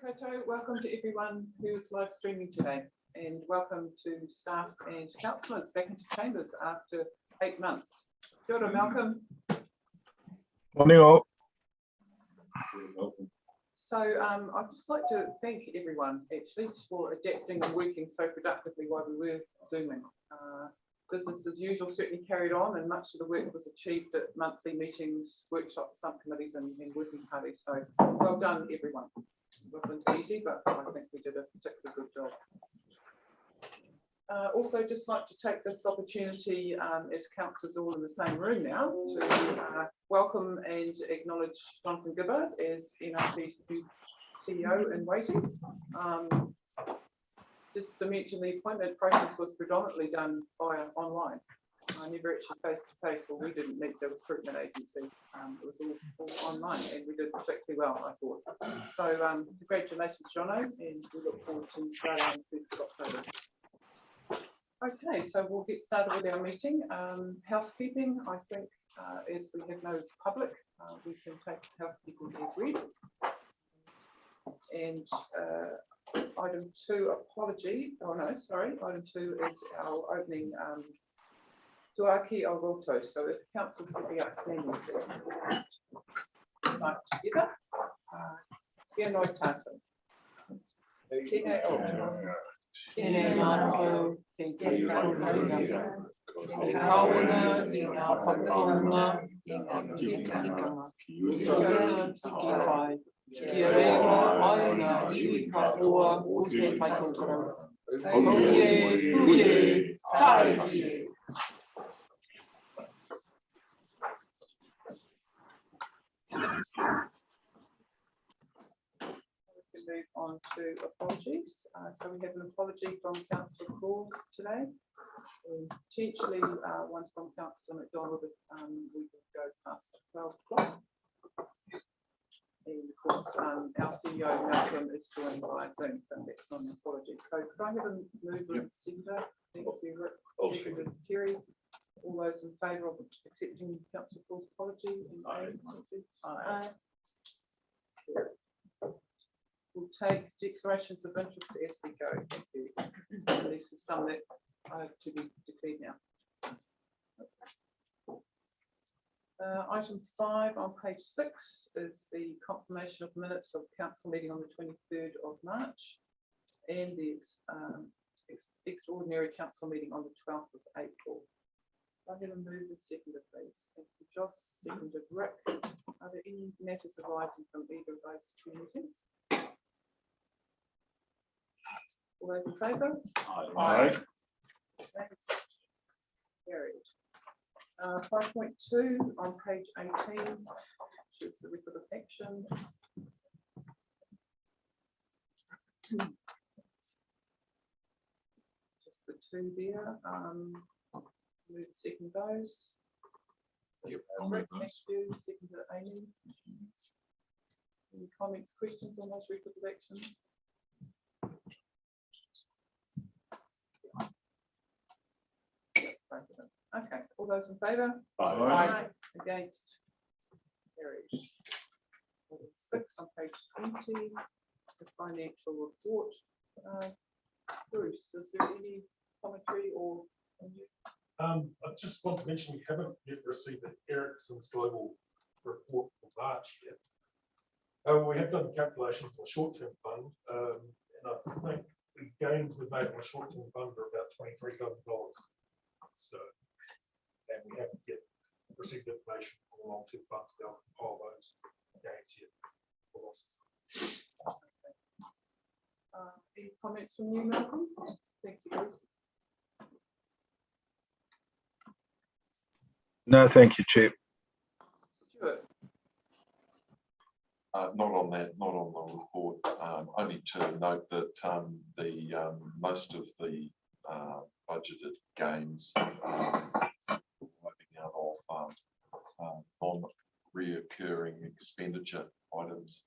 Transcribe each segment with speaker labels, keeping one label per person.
Speaker 1: Koto, welcome to everyone who is live streaming today, and welcome to staff and councillors back into chambers after 8 months. Kia ora, Malcolm.
Speaker 2: Morning all.
Speaker 1: So I'd just like to thank everyone actually for adapting and working so productively while we were Zooming. Business as usual certainly carried on, and much of the work was achieved at monthly meetings, workshops, subcommittees and working parties. So well done everyone. It wasn't easy, but I think we did a particularly good job. Also just like to take this opportunity as councillors all in the same room now to welcome and acknowledge Jonathan Gibbard as NRC's new CEO in waiting. Just to mention, the appointment process was predominantly done via online. Never actually face to face. Well, we didn't meet the recruitment agency. It was all online, and we did particularly well, I thought. So congratulations, Jono, and we look forward to starting on the 5th of October. Okay, so we'll get started with our meeting. Housekeeping, I think, as we have no public, we can take housekeeping as read. And item 2, apology. Oh no, sorry. Item 2 is our opening Tuaki Aroto. So if councils could be outstanding, please. Right, together. Kia noi tātou. Tēnei o. Tēnei mātou, te kauranga, te kawana, i ngā whakaronga, i ngā tikanga, ki ora tiki hai, kia rewa ai ngā iwi ka roa o te whaitokara. Huye, huye, tāuki. Move on to apologies. So we have an apology from Councillor Call today, and potentially one from Councillor McDonald if we can go past 12 o'clock. And of course, our CEO Malcolm is joined by Zoom, but that's not an apology. So could I have a mover and seconder? Thank you, Rick. Seconded Terry. All those in favour of accepting Councillor Call's apology? Aye. We'll take declarations of interest as we go. Thank you. And this is some that are to be declared now. Item 5 on page 6 is the confirmation of minutes of council meeting on the 23rd of March and the extraordinary council meeting on the 12th of April. I have a move and seconder, please. Thank you, Joss. Seconded, Rick. Are there any matters arising from either of those two meetings? All those in favour?
Speaker 2: Aye.
Speaker 1: Thanks. Carried. 5.2 on page 18 shows the record of actions. Just the 2 there. Move second those. Rick, thank you. Second to Amy. Any comments, questions on those records of action? Okay, all those in favour?
Speaker 2: Aye.
Speaker 1: Against? Carried. 6 on page 20, the financial report. Bruce, is there any commentary or?
Speaker 3: I just want to mention we haven't yet received the Erickson's global report for March yet. We have done calculations for short-term fund, and I think the gains we've made on the short-term fund are about $23,000. So, and we haven't yet received information on the long-term funds to compile those gains yet for losses.
Speaker 1: Any comments from you, Malcolm? Thank you, Bruce.
Speaker 2: No, thank you, Chair.
Speaker 1: Stuart.
Speaker 4: Not on that, not on the report. Only to note that the most of the budgeted gains wiping out of non-reoccurring expenditure items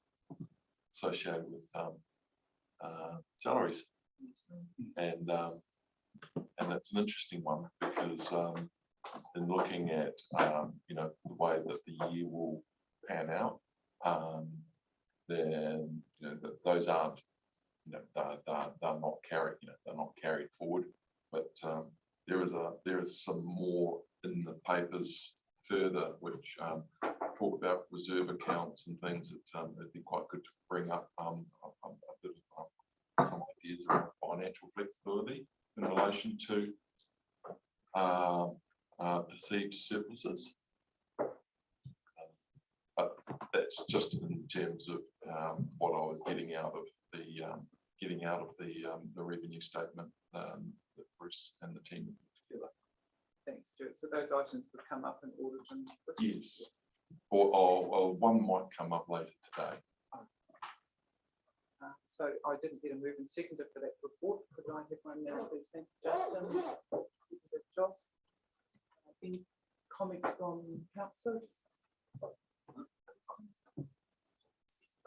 Speaker 4: associated with salaries, and that's an interesting one because in looking at the way that the year will pan out, then those aren't, they're not carried, they're not carried forward. But there is some more in the papers further which talk about reserve accounts and things that it'd be quite good to bring up a bit of some ideas around financial flexibility in relation to perceived surpluses. But that's just in terms of what I was getting out of the revenue statement that Bruce and the team put together.
Speaker 1: Thanks, Stuart. So those items would come up in audit and.
Speaker 4: Yes, or one might come up later today.
Speaker 1: So I didn't get a move and seconded for that report. Could I have one now, please? Thank you, Justin. Seconded, Joss. Any comments from councillors?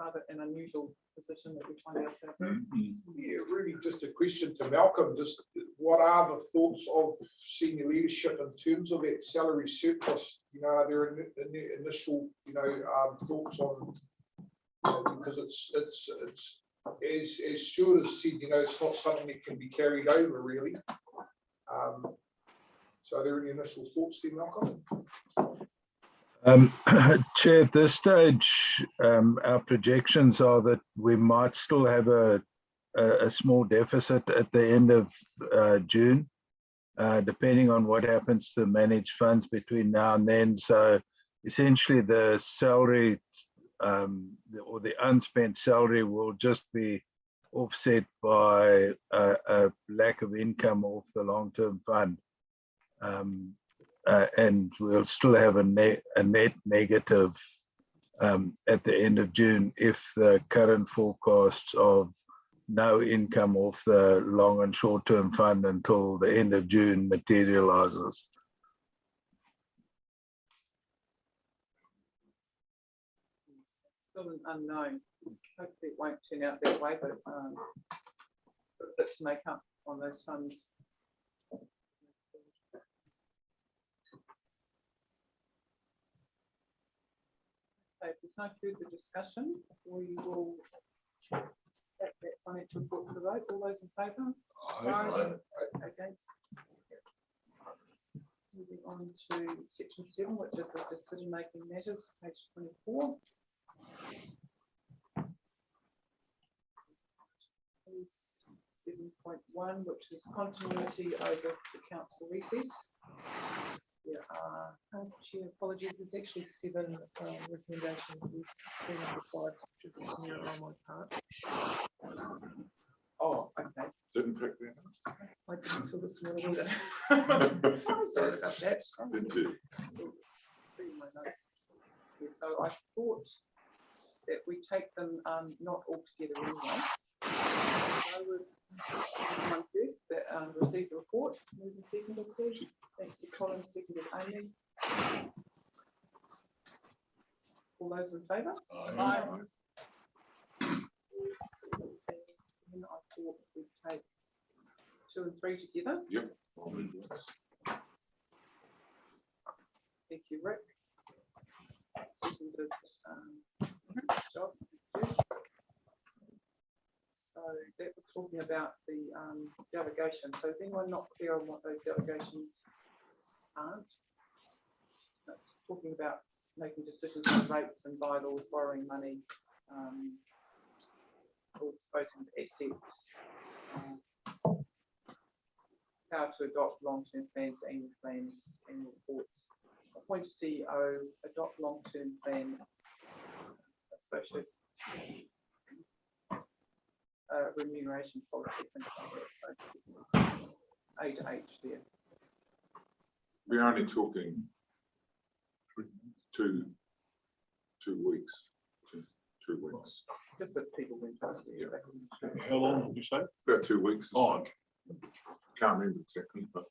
Speaker 1: Rather an unusual position that we find ourselves in.
Speaker 5: Yeah, really just a question to Malcolm, just what are the thoughts of senior leadership in terms of that salary surplus? Are there initial, thoughts on, because it's as Stuart has said, it's not something that can be carried over really. So are there any initial thoughts there, Malcolm?
Speaker 2: Chair, at this stage, our projections are that we might still have a small deficit at the end of June, depending on what happens to the managed funds between now and then. So essentially the salary or the unspent salary will just be offset by a lack of income off the long-term fund. And we'll still have a net negative at the end of June if the current forecasts of no income off the long and short-term fund until the end of June materializes.
Speaker 1: Still an unknown. Hopefully it won't turn out that way, but a bit to make up on those funds. Okay, if there's no further discussion, we will take that financial report to the vote. All those in favour? Aye. Against? Moving on to section 7, which is the decision-making matters, page 24. 7.1, which is continuity over the council recess. There are, Chair, apologies, there's actually 7 recommendations. There's 3 number 5, which is near my part. Oh, okay.
Speaker 6: Didn't pick that up.
Speaker 1: I didn't until this morning either. Sorry about that.
Speaker 6: Did you?
Speaker 1: Reading my notes. So I thought that we take them not all together anyway. I was one first that received the report. Move and seconded, please. Thank you, Colin. Seconded, Amy. All those in favour? Aye. And I thought we'd take 2 and 3 together.
Speaker 6: Yep.
Speaker 1: Thank you, Rick. Seconded, Josh. So that was talking about the delegation. So is anyone not clear on what those delegations aren't? That's talking about making decisions on rates and bylaws, borrowing money, or disposing of assets, how to adopt long-term plans, annual plans, annual reports, appoint a CEO, adopt long-term plan, associate remuneration policy. A to H there.
Speaker 6: We're only talking 2 weeks. 2 weeks.
Speaker 1: Just that people went past
Speaker 6: Yeah.
Speaker 2: How long did you say?
Speaker 6: About 2 weeks.
Speaker 2: Oh,
Speaker 6: Can't remember exactly, but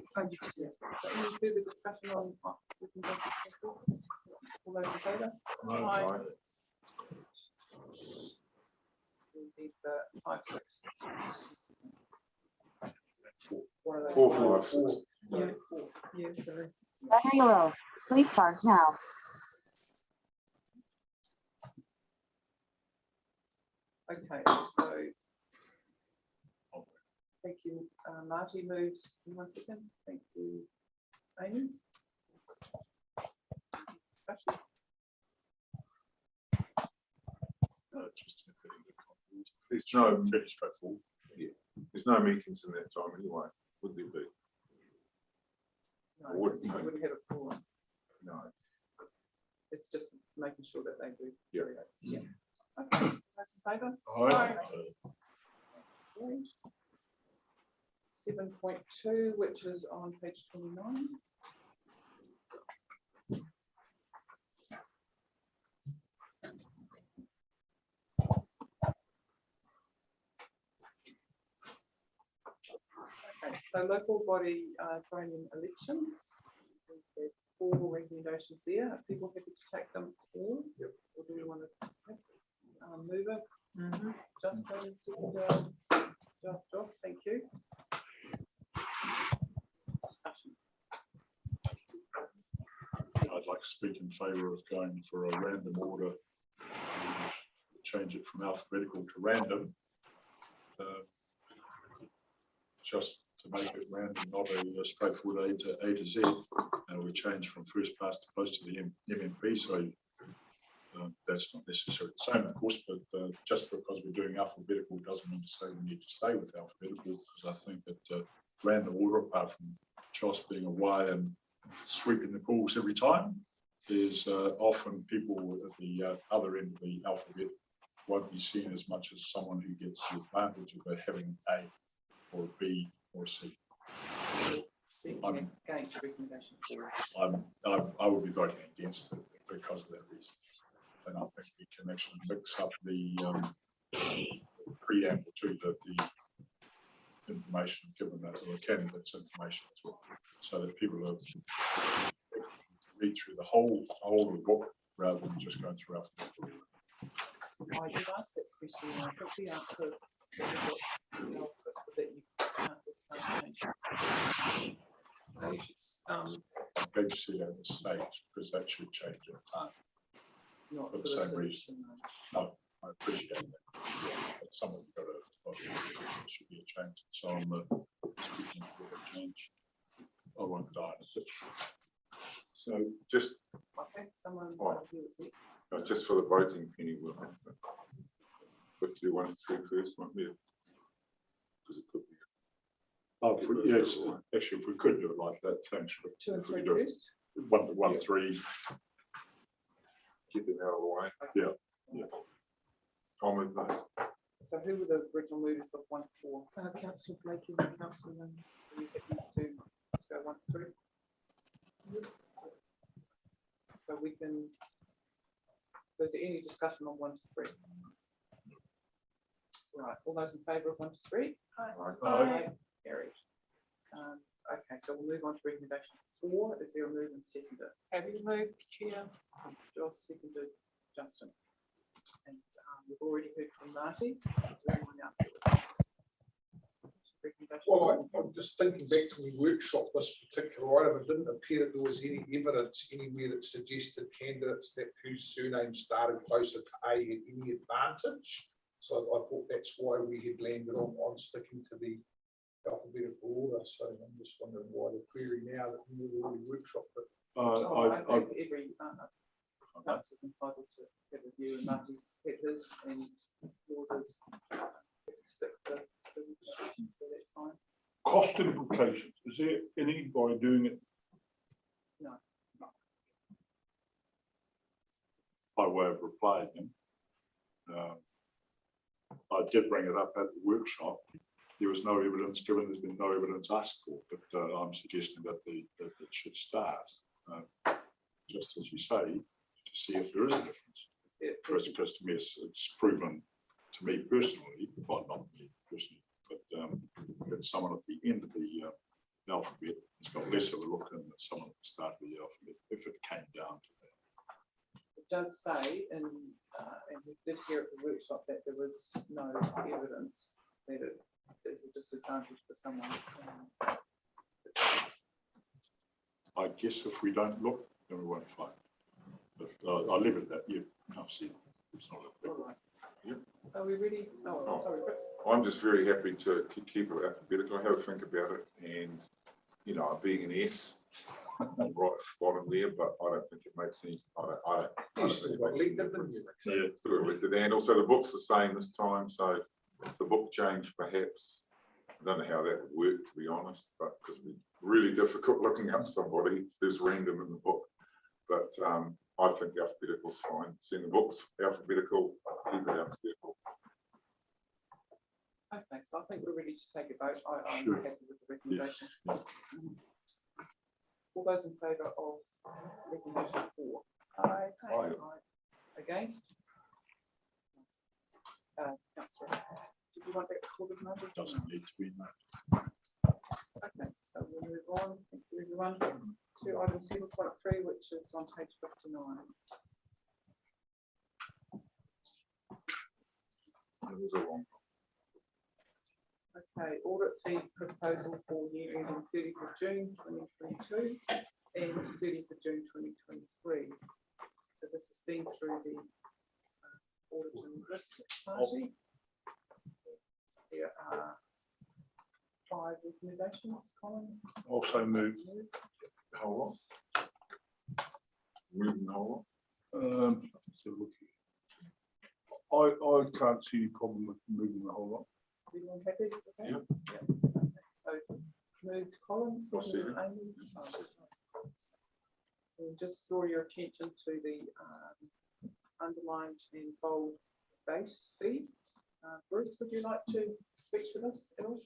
Speaker 1: So any further discussion on all those in favour? Aye. We need the 5, 6. One of those
Speaker 6: 4, 5, 6.
Speaker 1: Yeah, 4. Yeah, sorry.
Speaker 7: Please start now.
Speaker 1: Okay, so. Thank you. Marty moves in 1 second. Thank you, Amy. Discussion?
Speaker 6: There's no, fairly straightforward. Yeah, there's no meetings in that time anyway, would there be?
Speaker 1: No,
Speaker 6: Wouldn't
Speaker 1: because
Speaker 6: know.
Speaker 1: you wouldn't have a forum.
Speaker 6: No.
Speaker 1: It's just making sure that they do.
Speaker 6: Yeah.
Speaker 1: Yeah. Okay, that's in favour?
Speaker 3: Aye.
Speaker 1: That's great. 7.2, which is on page 29. Okay, so local body training elections. We have 4 recommendations there. Are people happy to take them all?
Speaker 5: Yep.
Speaker 1: Or do we want to move it? Justin, seconder, Joss, thank you. Discussion.
Speaker 8: I'd like to speak in favour of going for a random order, change it from alphabetical to random. Just to make it random, not a straightforward A to Z. We change from first past the post to the MMP, so that's not necessarily the same, of course, but just because we're doing alphabetical doesn't mean to say we need to stay with alphabetical, because I think that random order, apart from Chos being a Y and sweeping the pools every time, is often people at the other end of the alphabet won't be seen as much as someone who gets the advantage of having A or B or C.
Speaker 1: Speaking against recommendation 4.
Speaker 8: I would be voting against it because of that reason. And I think we can actually mix up the preamble to the information given that, or the candidates' information as well, so that people are read through the whole of the book rather than just going through alphabetical.
Speaker 1: I did ask that question, and I think the answer was that you can't change. So you should,
Speaker 8: I'm glad to see that at this stage, because that should change over time.
Speaker 1: not
Speaker 8: For
Speaker 1: for
Speaker 8: the
Speaker 1: the
Speaker 8: same reason.
Speaker 1: solution.
Speaker 8: No, I appreciate that. But someone's got to, there should be a change. So I'm speaking for a change. I won't die.
Speaker 6: So just,
Speaker 1: Okay, someone.
Speaker 6: Oh.
Speaker 1: Who is it?
Speaker 6: just for the voting, Penny, we'll do 1 through first, won't we? Because it could be.
Speaker 8: Oh, yes, actually, if we could do it like that, thanks. Rick.
Speaker 1: 2 and
Speaker 8: If we
Speaker 1: 3
Speaker 8: do it
Speaker 1: first.
Speaker 8: 1 to 1,
Speaker 6: Yeah.
Speaker 8: 3.
Speaker 6: Get them out of the way.
Speaker 8: Yeah.
Speaker 6: I'll move those.
Speaker 1: So who were the original movers of 1 to 4? Councillor Blakey and Councillor, are you happy to go 1 to 3? So we can, so is there any discussion on 1 to 3? Right, all those in favour of 1 to 3?
Speaker 8: Aye.
Speaker 1: Carried. Okay, so we'll move on to recommendation 4. Is there a move and seconder? Happy to move, Chair. Joss, seconded, Justin. And we've already heard from Marty. Is there anyone else that would like to recommendation?
Speaker 5: Well, I'm just thinking back to the workshop, this particular item, it didn't appear that there was any evidence anywhere that suggested candidates that whose surname started closer to A had any advantage. So I thought that's why we had landed on sticking to the alphabetical order. So I'm just wondering why the query now that we've already workshopped it.
Speaker 1: I think every council is entitled to have a view, and Marty's had his, and yours is 56, so that's fine.
Speaker 8: Cost implications. Is there any by doing it?
Speaker 1: No.
Speaker 8: By way of reply then. I did bring it up at the workshop. There was no evidence given. There's been no evidence asked for, but I'm suggesting that that it should start, just as you say, to see if there is a difference. Because to me, it's proven to me personally, well, not me personally, but that someone at the end of the alphabet has got less of a look than someone at the start of the alphabet, if it came down to that.
Speaker 1: It does say, and we did hear at the workshop that there was no evidence that it is a disadvantage for someone.
Speaker 8: I guess if we don't look, then we won't fight. But I'll leave it at that. I've seen it's not a big
Speaker 1: All right.
Speaker 6: Yep.
Speaker 1: So we ready? Oh,
Speaker 6: Oh.
Speaker 1: sorry, Rick.
Speaker 6: I'm just very happy to keep it alphabetical. I have a think about it and, you know, being an S, right at the bottom there, but I don't think it makes any, I
Speaker 5: You
Speaker 6: don't
Speaker 5: still
Speaker 6: think it
Speaker 5: got
Speaker 6: makes any
Speaker 5: elected,
Speaker 6: difference.
Speaker 5: didn't
Speaker 6: Yeah, still got elected. And also the book's the same this time, so if the book changed perhaps, I don't know how that would work, to be honest, but because it'd be really difficult looking up somebody if there's random in the book. But I think alphabetical is fine. Seeing the book's alphabetical, keep it alphabetical.
Speaker 1: Okay, so I think we're ready to take a vote. I'm
Speaker 8: Sure.
Speaker 1: happy with the recommendation. All those in favour of recommendation 4? Aye.
Speaker 6: Aye.
Speaker 1: Against? Councillor, did you want that recorded number?
Speaker 8: doesn't need to be made.
Speaker 1: Okay, so we'll move on. Thank you, everyone. To item 7.3, which is on page 59.
Speaker 6: It was a long.
Speaker 1: Okay, audit fee proposal for year ending 30th of June 2022 and 30th of June 2023. So this has been through the audit and risk party. There are 5 recommendations, Colin.
Speaker 8: Also move.
Speaker 6: Whole lot. Moving the whole
Speaker 8: So look here. I can't see any problem with moving the whole lot.
Speaker 1: Everyone happy with that?
Speaker 6: Yep.
Speaker 1: Okay, so moved Colin,
Speaker 6: I'll
Speaker 1: seconded
Speaker 6: second.
Speaker 1: Amy. And just draw your attention to the underlined and bold base fee. Bruce, would you like to speak to this at all?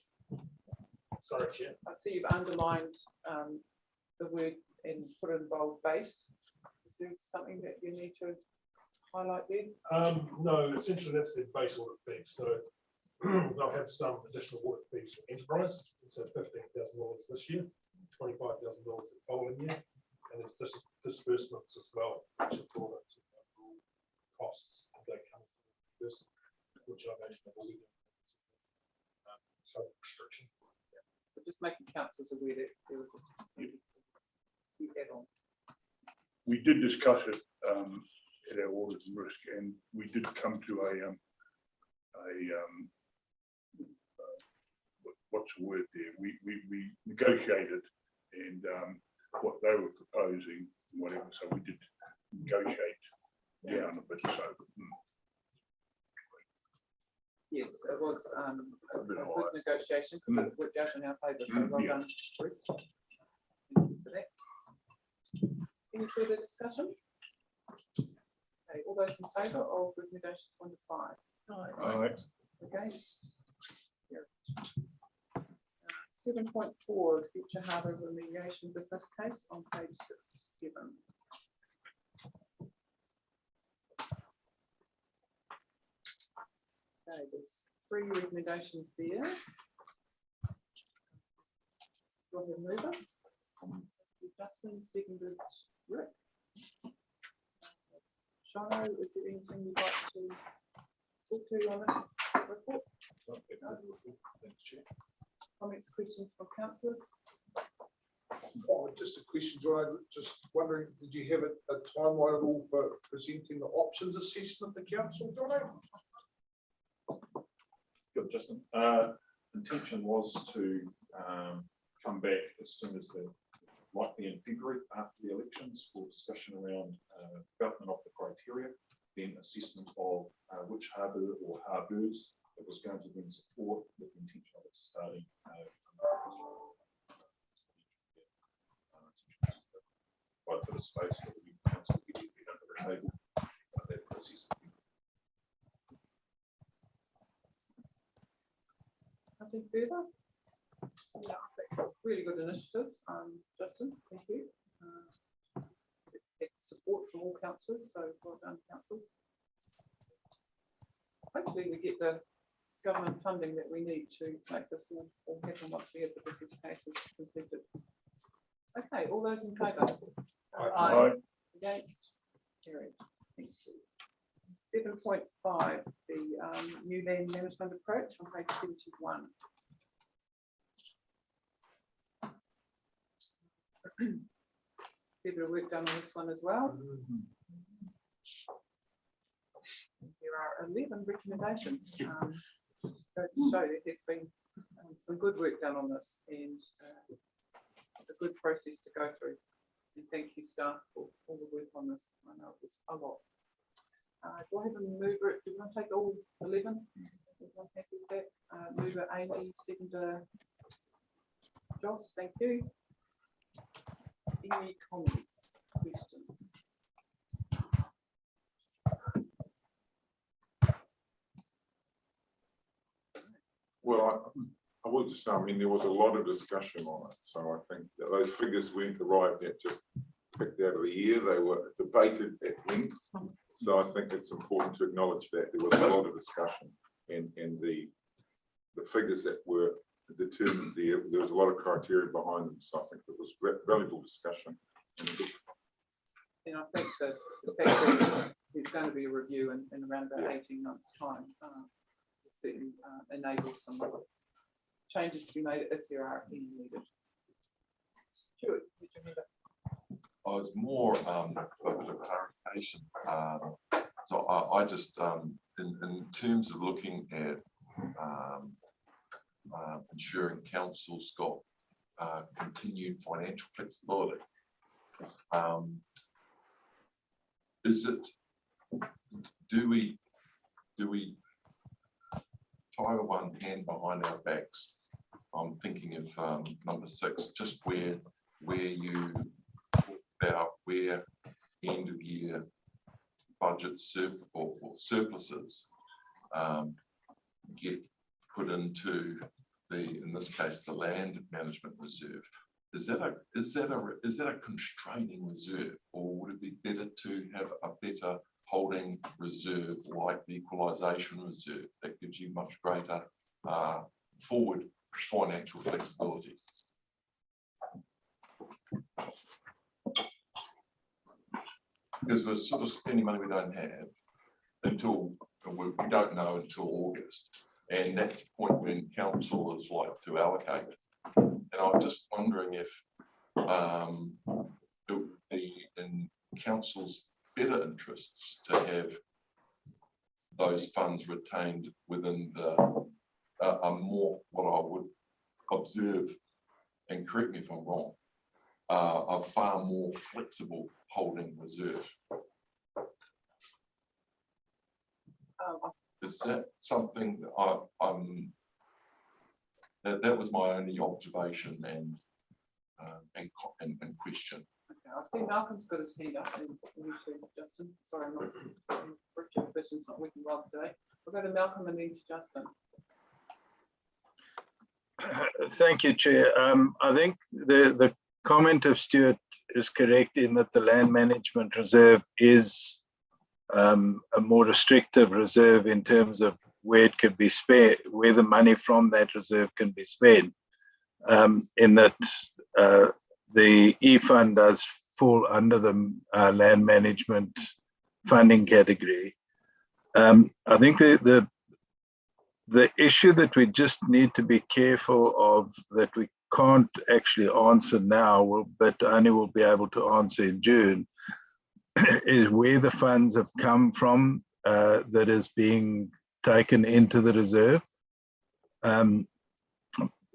Speaker 3: Sorry, Chair.
Speaker 1: I see you've underlined the word and put in bold base. Is there something that you need to highlight there?
Speaker 3: No, essentially that's the base audit fee. So they'll have some additional audit fees for enterprise. So $15,000 this year, $25,000 the following year, and there's disbursements as well, which are brought up to overall costs that come from this, which I imagine will be restriction.
Speaker 1: So just making councillors aware that there was a add-on.
Speaker 8: We did discuss it at our audit and risk, and we did come to what's the word there? We negotiated, and what they were proposing, whatever. So we did negotiate down a bit. So
Speaker 1: Yes, it was a
Speaker 8: bit
Speaker 1: good
Speaker 8: higher.
Speaker 1: negotiation because it worked out in our favour. So well
Speaker 8: Yeah.
Speaker 1: done, Bruce. Thank you for that. Any further discussion? Okay, all those in favour of recommendations 1 to 5?
Speaker 8: Aye.
Speaker 1: Against? 7.4, future harbour remediation business case on page 67. Okay, there's 3 recommendations there. Go ahead, mover. Justin, seconded Rick. Shano, is there anything you'd like to talk to on this report?
Speaker 6: Thanks, Chair.
Speaker 1: Comments, questions from councillors?
Speaker 5: Oh, just a question, John, just wondering, did you have a timeline at all for presenting the options assessment to council, John?
Speaker 7: Good, Justin. Intention was to come back as soon as likely in February after the elections for discussion around development of the criteria, then assessment of which harbour or harbours it was going to then support with the intention of it starting. Quite a bit of space for the council to get under the table. That process.
Speaker 1: Nothing further? Yeah, that's a really good initiative, Justin, thank you. It's support from all councillors, so well done, council. Hopefully we get the government funding that we need to make this all happen once we have the business cases completed. Okay, all those in favour?
Speaker 8: Aye.
Speaker 1: Against? Carried. Thank you. 7.5, the new land management approach on page 71. fair bit of work done on this one as well. There are 11 recommendations. Goes to show that there's been some good work done on this and a good process to go through. And thank you, staff, for all the work on this. I know it's a lot. Do I have a mover? Do you want to take all 11? Everyone happy with that? Mover Amy, seconder Joss, thank you. Any comments, questions?
Speaker 6: Well, I will just say, I mean, there was a lot of discussion on it, so I think that those figures weren't arrived at just picked out of the air. They were debated at length. So I think it's important to acknowledge that there was a lot of discussion and the figures that were determined there was a lot of criteria behind them. So I think it was valuable discussion.
Speaker 1: And I think that the fact that there's going to be a review in around about 18 months' time certainly enables some changes to be made if there are any needed. Stuart, did you have
Speaker 4: I was more a bit of clarification. So I just, in terms of looking at ensuring council's got continued financial flexibility, is it, do we tie one hand behind our backs? I'm thinking of number 6, just where you about where end of year budget surpluses get put into in this case, the land management reserve. Is that a constraining reserve, or would it be better to have a better holding reserve like the equalisation reserve that gives you much greater forward financial flexibility? Because we're sort of spending money we don't have until we don't know until August, and that's the point when council is like to allocate it. And I'm just wondering if it would be in council's better interests to have those funds retained within the a more, what I would observe, and correct me if I'm wrong, a far more flexible holding reserve. Is that something that that was my only observation and question.
Speaker 1: Okay, I see Malcolm's got his hand up, and you too, Justin. Sorry, I'm not. Richard Vision's not working well today. We'll go to Malcolm and then to Justin.
Speaker 2: Thank you, Chair. I think the comment of Stuart is correct in that the land management reserve is a more restrictive reserve in terms of where it could be spent, where the money from that reserve can be spent, in that the E-Fund does fall under the land management funding category. I think the issue that we just need to be careful of, that we can't actually answer now, but only will be able to answer in June, is where the funds have come from that is being taken into the reserve.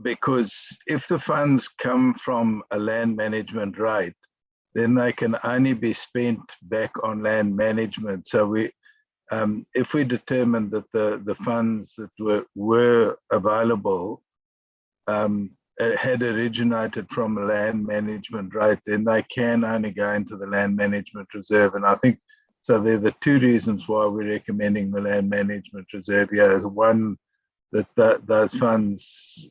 Speaker 2: Because if the funds come from a land management right, then they can only be spent back on land management. So we, if we determine that the funds that were available had originated from a land management right, then they can only go into the land management reserve. And I think, so they're the two reasons why we're recommending the land management reserve here. Is one, that those funds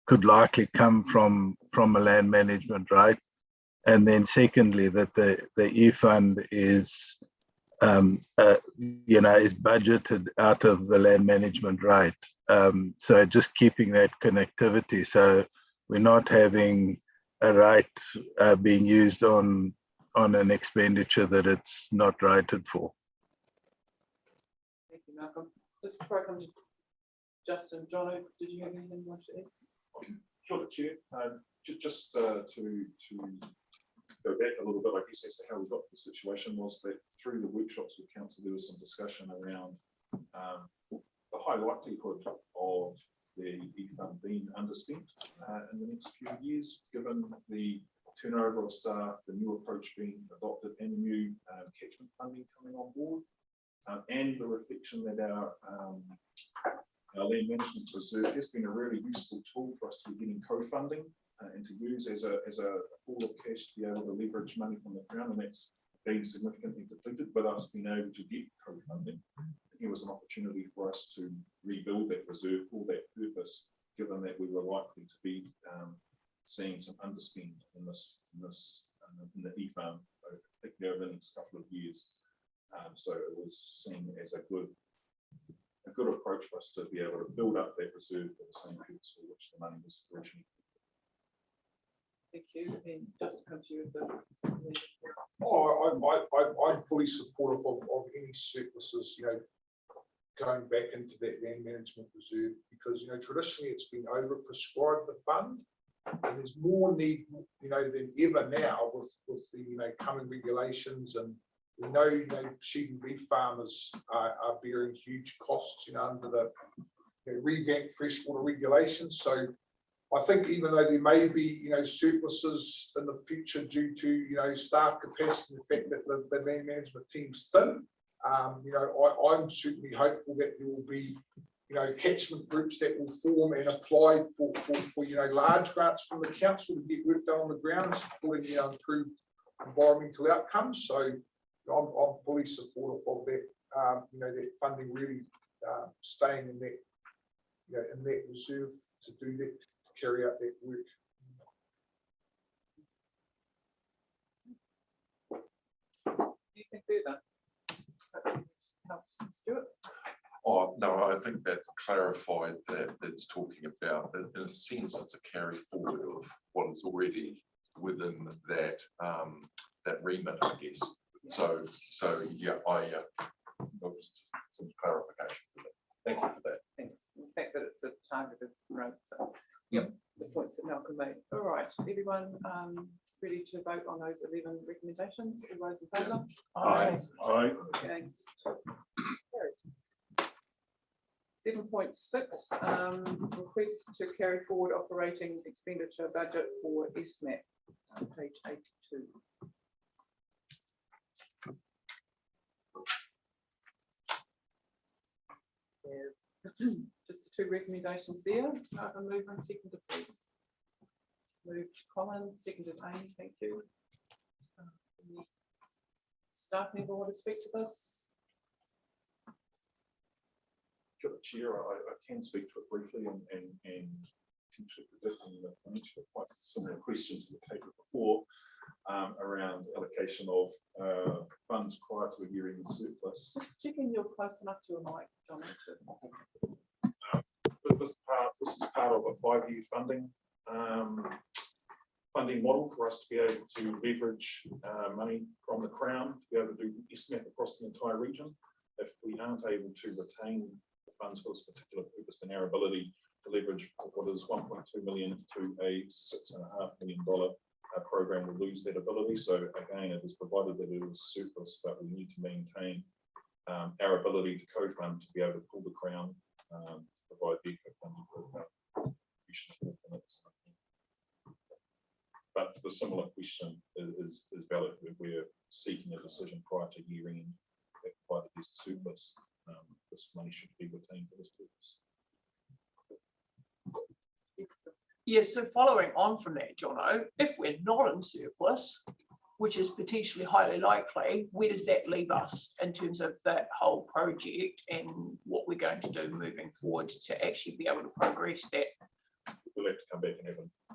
Speaker 2: could likely come from a land management right. And then secondly, that the E-Fund is, is budgeted out of the land management right. So just keeping that connectivity, so we're not having a right being used on an expenditure that it's not righted for.
Speaker 1: Thank you, Malcolm. Just before I come to Justin, John, did you have anything you want to add?
Speaker 7: Sure, Chair. Just to go back a little bit, I guess, as to how we got to the situation was that through the workshops with council, there was some discussion around the high likelihood of the e-fund being underspent in the next few years, given the turnover of staff, the new approach being adopted, and new catchment funding coming on board, and the reflection that our land management reserve has been a really useful tool for us to be getting co-funding and to use as a pool of cash to be able to leverage money from the Crown, and that's been significantly depleted, but us being able to get co-funding. It was an opportunity for us to rebuild that reserve for that purpose, given that we were likely to be seeing some underspend in the e-fund, particularly over the next couple of years. So it was seen as a good approach for us to be able to build up that reserve for the same purpose for which the money was originally.
Speaker 1: Thank you, and just come to you with the.
Speaker 5: I'm fully supportive of any surpluses, going back into that land management reserve, because, traditionally it's been overprescribed, the fund, and there's more need, than ever now with the, coming regulations, and we know, sheep and beef farmers are bearing huge costs, under the revamped freshwater regulations. So I think even though there may be, surpluses in the future due to, staff capacity, and the fact that the land management team's thin, I'm certainly hopeful that there will be, catchment groups that will form and apply for large grants from the council to get work done on the ground, supporting, improved environmental outcomes. So I'm fully supportive of that, that funding really staying in that, in that reserve to do that, to carry out that work.
Speaker 1: Anything further? Helps, Stuart.
Speaker 4: Oh, no, I think that clarified that it's talking about, in a sense, it's a carry forward of what is already within that that remit, I guess. So yeah, some clarification for that. Thank you for that.
Speaker 1: Thanks. The fact that it's a targeted rate. So, yep, the points that Malcolm made. All right, everyone ready to vote on those 11 recommendations? All those in favour?
Speaker 7: Aye. Aye.
Speaker 1: Against? 7.6, request to carry forward operating expenditure budget for ESMAP, page 82. Just the two recommendations there. A mover and seconder, please. Moved Colin, seconded Amy, thank you. Any staff member want to speak to this?
Speaker 7: To the chair, I can speak to it briefly and potentially predicting that I mentioned quite a similar question to the paper before around allocation of funds prior to the year-end surplus.
Speaker 1: Just checking you're close enough to a mic, John.
Speaker 7: This is part of a 5-year funding model for us to be able to leverage money from the Crown to be able to do ESMAP across the entire region. If we aren't able to retain funds for this particular purpose, then our ability to leverage what is 1.2 million to a $6.5 million program will lose that ability. So again, it is provided that it is surplus, but we need to maintain our ability to co-fund to be able to pull the Crown, provide the funding for but the similar question is valid. We're seeking a decision prior to year end that provided this surplus. This money should be retained for this purpose.
Speaker 9: Yeah, so following on from that, Jono, if we're not in surplus, which is potentially highly likely, where does that leave us in terms of that whole project and what we're going to do moving forward to actually be able to progress that?
Speaker 7: We'll have to come back and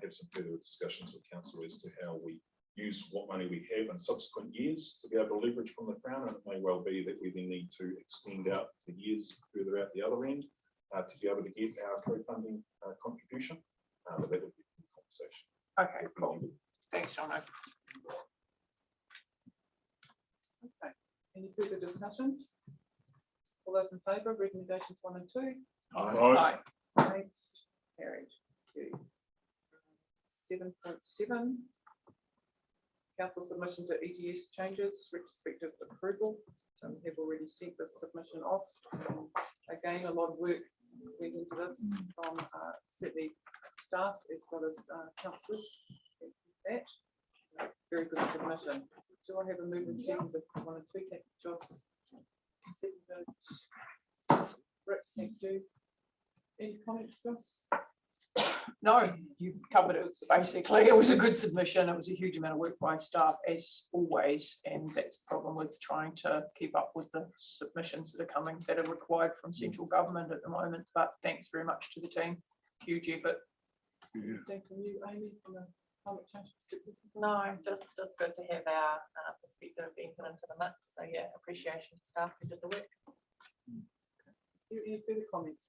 Speaker 7: have some further discussions with council as to how we use what money we have in subsequent years to be able to leverage from the Crown, and it may well be that we then need to extend out the years further out the other end to be able to get our co-funding contribution. But that would be a conversation.
Speaker 9: Okay, cool. Thanks, Jono.
Speaker 1: Okay. Any further discussions? All those in favour of recommendations 1 and 2?
Speaker 9: Aye.
Speaker 1: Against? Carried. 7.7. council submission to ETS changes, retrospective approval. Have already sent this submission off. Again, a lot of work went into this from certainly staff as well as councillors. Thank you for that. Very good submission. Do I have a move and second with 1 and 2? Thank you, Joss. Seconded. Rick, thank you. Any comments, Joss?
Speaker 9: No, you've covered it basically. It was a good submission. It was a huge amount of work by staff as always. And that's the problem with trying to keep up with the submissions that are coming that are required from central government at the moment. But thanks very much to the team. Huge effort.
Speaker 1: Thank you, Amy, from a climate change perspective.
Speaker 10: No, just good to have our perspective being put into the mix. So yeah, appreciation to staff who did the work.
Speaker 1: Any further comments?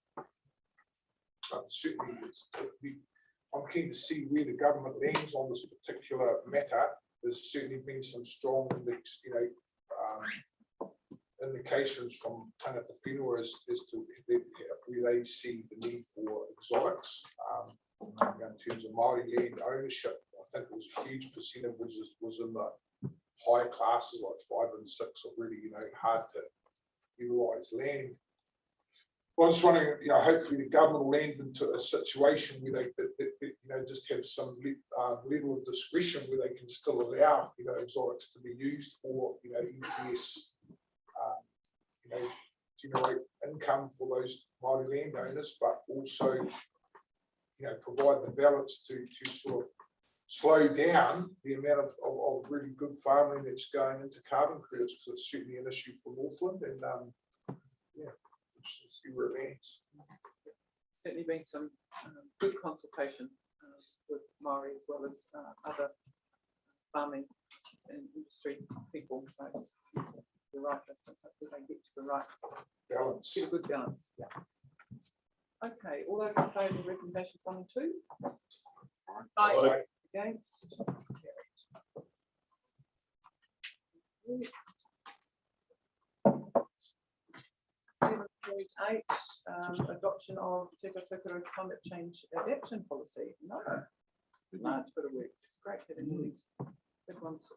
Speaker 5: Certainly, I'm keen to see where the government lands on this particular matter. There's certainly been some strong, indications from Tangata Whenua as to where they see the need for exotics. In terms of Māori land ownership, I think it was a huge percentage was in the high classes like 5 and 6 of really, hard to utilise land. Well, I'm just wondering, hopefully the government will land into a situation where they, just have some level of discretion where they can still allow, exotics to be used for, ETS, generate income for those Māori landowners, but also, provide the balance to sort of slow down the amount of really good farming that's going into carbon credits, because it's certainly an issue for Northland, and see where it lands.
Speaker 1: Certainly been some good consultation with Māori as well as other farming and industry people. So the right distance, hopefully they get to the right
Speaker 5: Balance.
Speaker 1: get a good balance. Yeah. Okay, all those in favour of recommendations 1 and 2?
Speaker 5: Aye.
Speaker 1: Against? Carried. 7.8, adoption of Te Whakatukura climate change adaptation policy. No, large bit of work. It's great having all these big ones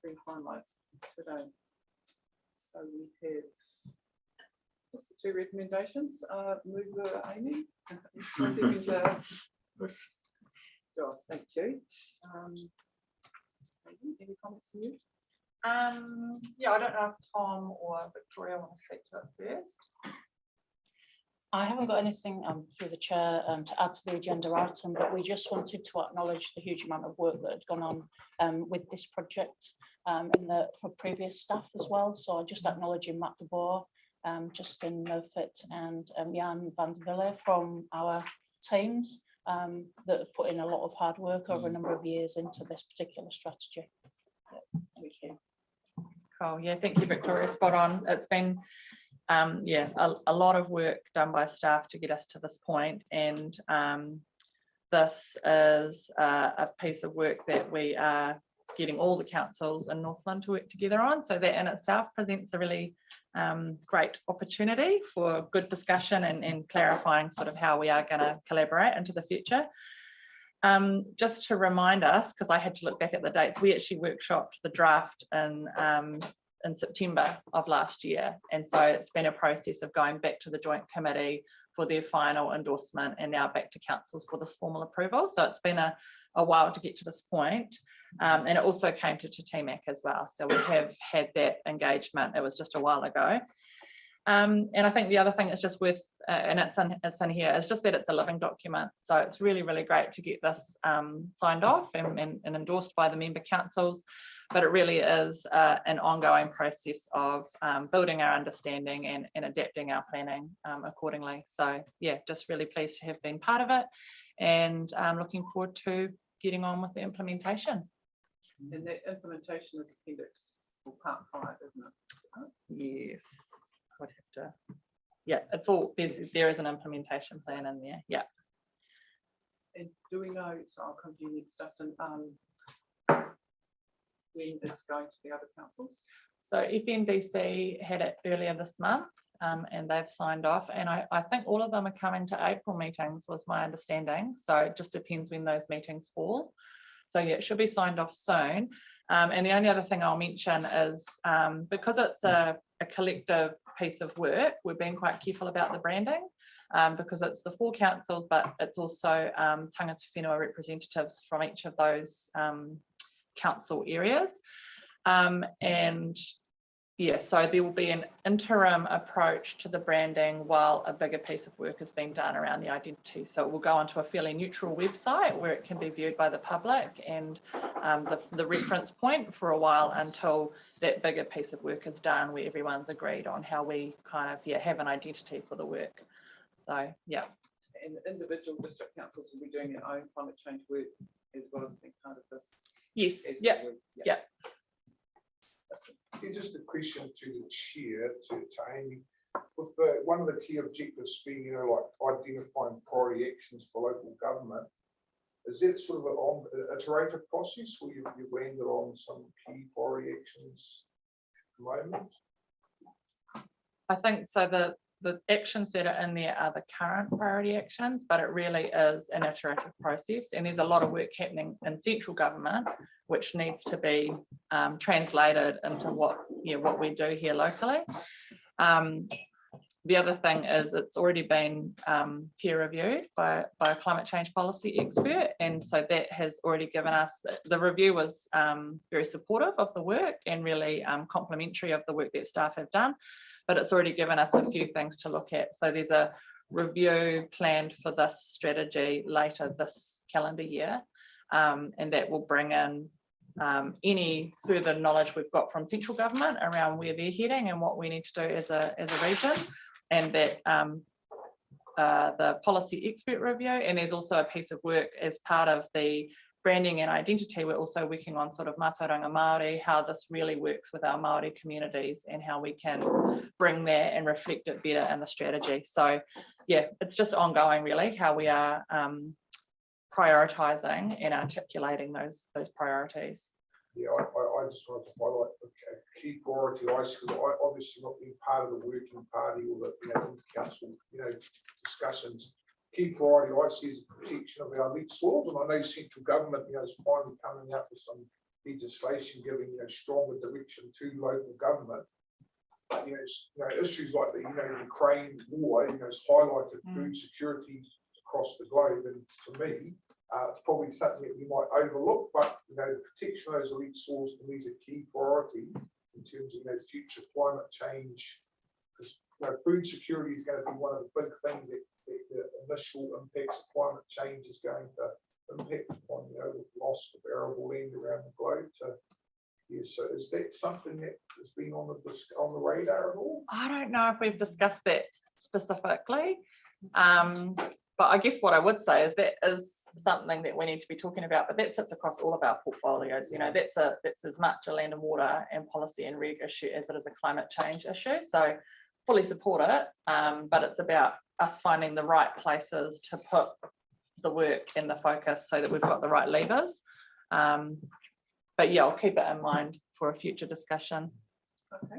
Speaker 1: being finalised today. So we have just the 2 recommendations. Mover Amy, second Joss, thank you. Any comments from you?
Speaker 10: Yeah, I don't know if Tom or Victoria want to speak to it first.
Speaker 11: I haven't got anything through the chair to add to the agenda item, but we just wanted to acknowledge the huge amount of work that had gone on with this project for previous staff as well. So I just acknowledging Matt de Boer, Justin Moffitt and Jan van der Wille from our teams that have put in a lot of hard work over a number of years into this particular strategy. Thank you.
Speaker 10: Cool. Yeah, thank you, Victoria. Spot on. It's been a lot of work done by staff to get us to this point, and this is a piece of work that we are getting all the councils in Northland to work together on. So that in itself presents a really great opportunity for good discussion and clarifying sort of how we are going to collaborate into the future. Just to remind us, because I had to look back at the dates, we actually workshopped the draft in September of last year. And so it's been a process of going back to the joint committee for their final endorsement and now back to councils for this formal approval. So it's been a while to get to this point. And it also came to TMAC as well. So we have had that engagement. It was just a while ago. And I think the other thing is just with, and it's in here, is just that it's a living document. So it's really, really great to get this signed off and endorsed by the member councils. But it really is an ongoing process of building our understanding and adapting our planning accordingly. So yeah, just really pleased to have been part of it, and looking forward to getting on with the implementation.
Speaker 1: And that implementation is appendix or part 5, isn't it?
Speaker 10: Yes, I would have to. Yeah, it's all there is an implementation plan in there. Yeah.
Speaker 1: And do we know? So I'll come to you next, Dustin. When it's going to the other councils?
Speaker 10: So FNBC had it earlier this month, and they've signed off, and I think all of them are coming to April meetings was my understanding. So it just depends when those meetings fall. So yeah, it should be signed off soon. And the only other thing I'll mention is because it's a collective piece of work, we're being quite careful about the branding because it's the 4 councils, but it's also tangata whenua representatives from each of those council areas. And yeah, so there will be an interim approach to the branding while a bigger piece of work is being done around the identity. So it will go onto a fairly neutral website where it can be viewed by the public and the reference point for a while until that bigger piece of work is done, where everyone's agreed on how we kind of have an identity for the work. So yeah.
Speaker 1: And individual district councils will be doing their own climate change work as well as being part of this.
Speaker 10: Yes.
Speaker 1: as
Speaker 10: Yeah.
Speaker 1: work.
Speaker 10: Yeah.
Speaker 5: Yeah, just a question to the chair, to Amy. With one of the key objectives being, you know, like identifying priority actions for local government, is that sort of an iterative process where you've landed on some key priority actions at the moment?
Speaker 10: I think so. The actions that are in there are the current priority actions, but it really is an iterative process. And there's a lot of work happening in central government, which needs to be translated into what we do here locally. The other thing is it's already been peer reviewed by a climate change policy expert. And so that has already given us, the review was very supportive of the work and really complimentary of the work that staff have done. But it's already given us a few things to look at. So there's a review planned for this strategy later this calendar year, and that will bring in any further knowledge we've got from central government around where they're heading and what we need to do as a region, and that the policy expert review. And there's also a piece of work as part of the branding and identity. We're also working on sort of Mātauranga Māori, how this really works with our Māori communities and how we can bring that and reflect it better in the strategy. So yeah, it's just ongoing really, how we are prioritising and articulating those priorities.
Speaker 5: Yeah, I just wanted to highlight a key priority, because I obviously not being part of the working party or the council discussions. Key priority I see is the protection of our lead soils, and I know central government is finally coming up with some legislation giving stronger direction to local government. But issues like the Ukraine war has highlighted food security across the globe, and to me it's probably something that we might overlook. But the protection of those elite soils to me is a key priority in terms of future climate change, because food security is going to be one of the big things that the initial impacts of climate change is going to impact upon, with loss of arable land around the globe. So is that something that has been on the radar at all?
Speaker 10: I don't know if we've discussed that specifically, but I guess what I would say is that is something that we need to be talking about, but that sits across all of our portfolios. That's as much a land and water and policy and reg issue as it is a climate change issue. So fully support it, but it's about us finding the right places to put the work and the focus so that we've got the right levers. But yeah, I'll keep it in mind for a future discussion.
Speaker 1: Okay,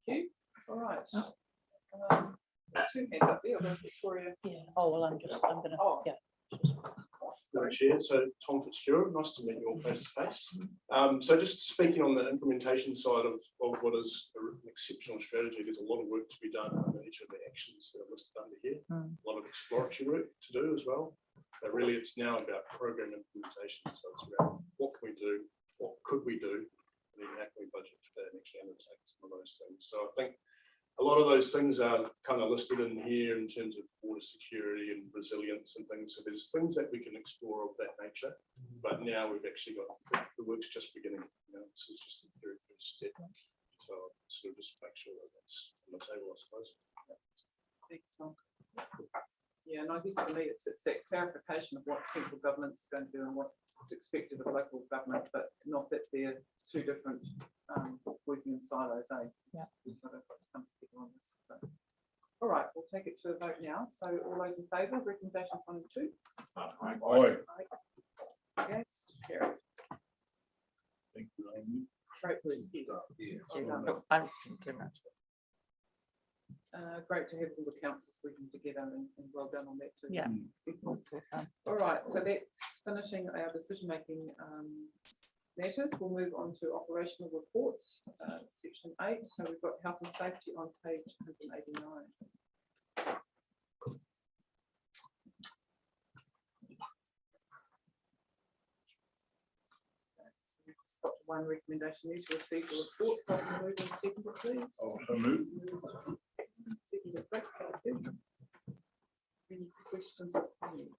Speaker 1: thank you. All right. 2 hands up there, Victoria.
Speaker 11: Yeah. Oh, well, I'm gonna,
Speaker 1: Oh.
Speaker 11: yeah.
Speaker 12: Chair, so Tom Fitzgerald, nice to meet you all face to face. So just speaking on the implementation side of what is an exceptional strategy, there's a lot of work to be done on each of the actions that are listed under here. A lot of exploratory work to do as well. But really, it's now about program implementation. So it's about what can we do, what could we do, and then how can we budget for that and actually undertake some of those things. So I think a lot of those things are kind of listed in here in terms of water security and resilience and things. So there's things that we can explore of that nature, but now we've actually got the work's just beginning. This is just the very first step. So sort of just make sure that that's on the table, I suppose.
Speaker 1: Thanks, Tom. Yeah, and I guess for me, it's that clarification of what central government's going to do and what is expected of local government, but not that they're two different working in silos.
Speaker 10: Yeah.
Speaker 1: We've got to come together on this. So. All right, we'll take it to a vote now. So all those in favour of recommendations 1 and 2?
Speaker 8: Aye.
Speaker 1: Against? Carried.
Speaker 8: Thank you, Amy.
Speaker 1: Great work. Yes.
Speaker 5: Yeah.
Speaker 1: Well done.
Speaker 10: Thank you very much.
Speaker 1: Great to have all the councils working together and well done on that too.
Speaker 10: Yeah.
Speaker 1: All right, so that's finishing our decision-making matters. We'll move on to operational reports, section 8. So we've got health and safety on page 189. So we've just got one recommendation there to receive the report. If I can move on second, please.
Speaker 8: Also move.
Speaker 1: Second, thank you. Any questions or comments?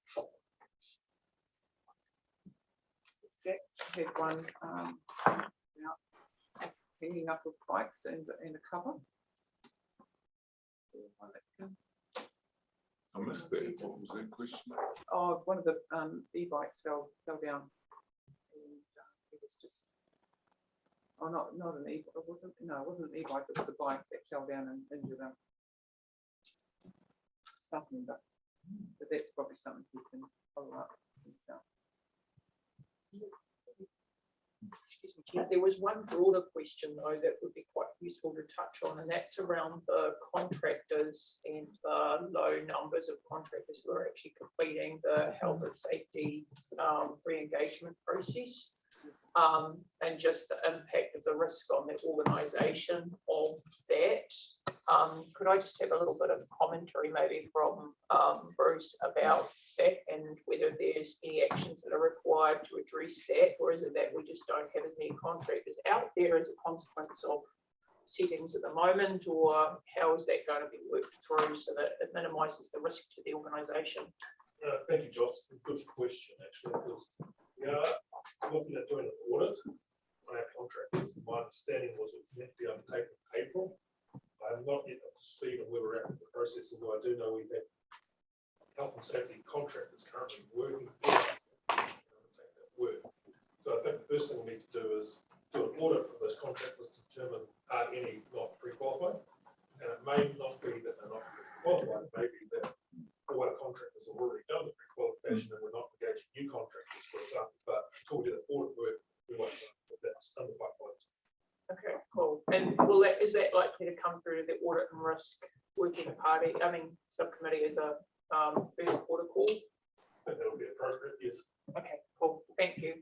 Speaker 1: Jack had one about hanging up of bikes and a cover.
Speaker 6: I missed that. What was that question?
Speaker 1: Oh, one of the e-bikes fell down. And it was just, oh, not an e, it wasn't an e-bike, it was a bike that fell down and injured them. Nothing, but that's probably something you can follow up yourself.
Speaker 9: Excuse me, Chair. There was one broader question though that would be quite useful to touch on, and that's around the contractors and the low numbers of contractors who are actually completing the health and safety re-engagement process, and just the impact of the risk on the organisation of that. Could I just have a little bit of commentary maybe from Bruce about that, and whether there's any actions that are required to address that, or is it that we just don't have as many contractors out there as a consequence of settings at the moment, or how is that going to be worked through so that it minimises the risk to the organisation?
Speaker 3: Thank you, Joss. Good question, actually, because we are looking at doing an audit on our contractors. My understanding was it was meant to be undertaken in April. I'm not yet up to speed on where we're at with the process, although I do know we've had health and safety contractors currently working for us to undertake that work. So I think the first thing we need to do is do an audit of those contractors to determine are any not pre-qualified. And it may not be that they're not qualified, it may be that all our contractors have already done the pre-qualification and we're not engaging new contractors, for example. But until we do the audit work, we won't know if that's under pipeline.
Speaker 9: Okay, cool. And is that likely to come through the audit and risk working party, subcommittee as a first port of call?
Speaker 3: I think that'll be appropriate, yes.
Speaker 9: Okay, cool. Thank you.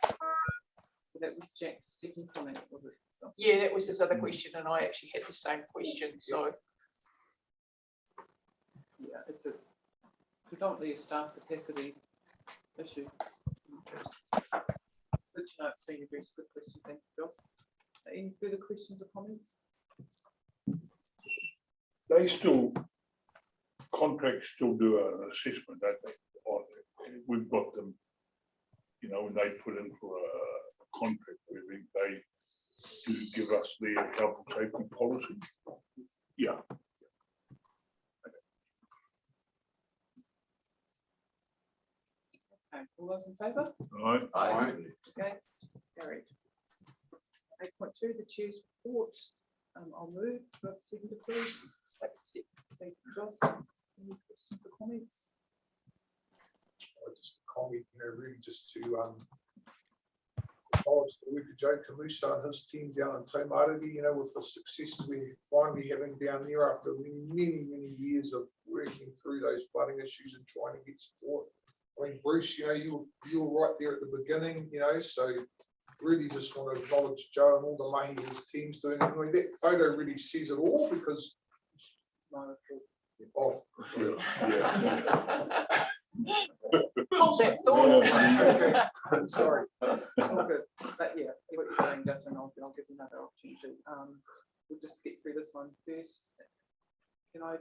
Speaker 1: So that was Jack's second comment, was it?
Speaker 9: Yeah, that was his other question, and I actually had the same question. So
Speaker 1: Yeah, it's predominantly a staff capacity issue. Good to know it's been addressed. Good question. Thank you, Joss. Any further questions or comments?
Speaker 8: They still, contracts still do an assessment, don't they? We've got them, when they put in for a contract, they do give us their health and safety policy. Yeah.
Speaker 1: Okay, all those in favour?
Speaker 8: Right.
Speaker 4: Aye.
Speaker 1: Against? Carried. 8.2, the chair's report. I'll move. Second, please. Thank you, Joss. Any questions or comments?
Speaker 5: Just a comment, really just to acknowledge the work of Joe Camusa and his team down in Tamariri, with the successes we're finally having down there after many years of working through those flooding issues and trying to get support. I mean, Bruce, you were right there at the beginning, so really just want to acknowledge Joe and all the mahi his team's doing. I mean, that photo really says it all because
Speaker 9: Hold that thought.
Speaker 5: Okay, sorry.
Speaker 1: All good. But yeah, what you're saying, Justin, I'll give you another opportunity. We'll just get through this one first. Can I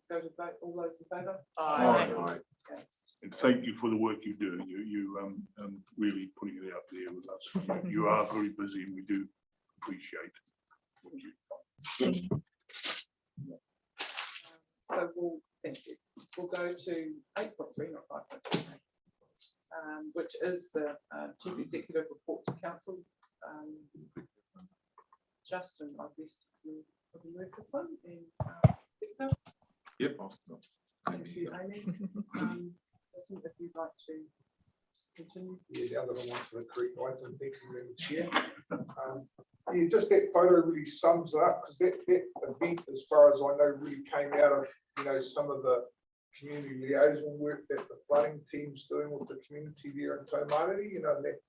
Speaker 1: go to vote? All those in favour?
Speaker 9: Aye.
Speaker 8: And thank you for the work you do. You really putting it out there with us. You are very busy and we do appreciate what you do.
Speaker 1: So thank you. We'll go to 8.3, not 5.3, which is the Chief Executive report to Council. Justin, I guess you probably move this one. And Victor?
Speaker 6: Yep.
Speaker 1: Thank you, Amy. Listen, if you'd like to Continue.
Speaker 5: Yeah, now that I'm onto the correct item, thank you, Madam Chair. Yeah, just that photo really sums it up, because that event, as far as I know, really came out of, you know, some of the community liaison work that the flooding team's doing with the community there in Taumāriri, you know, and that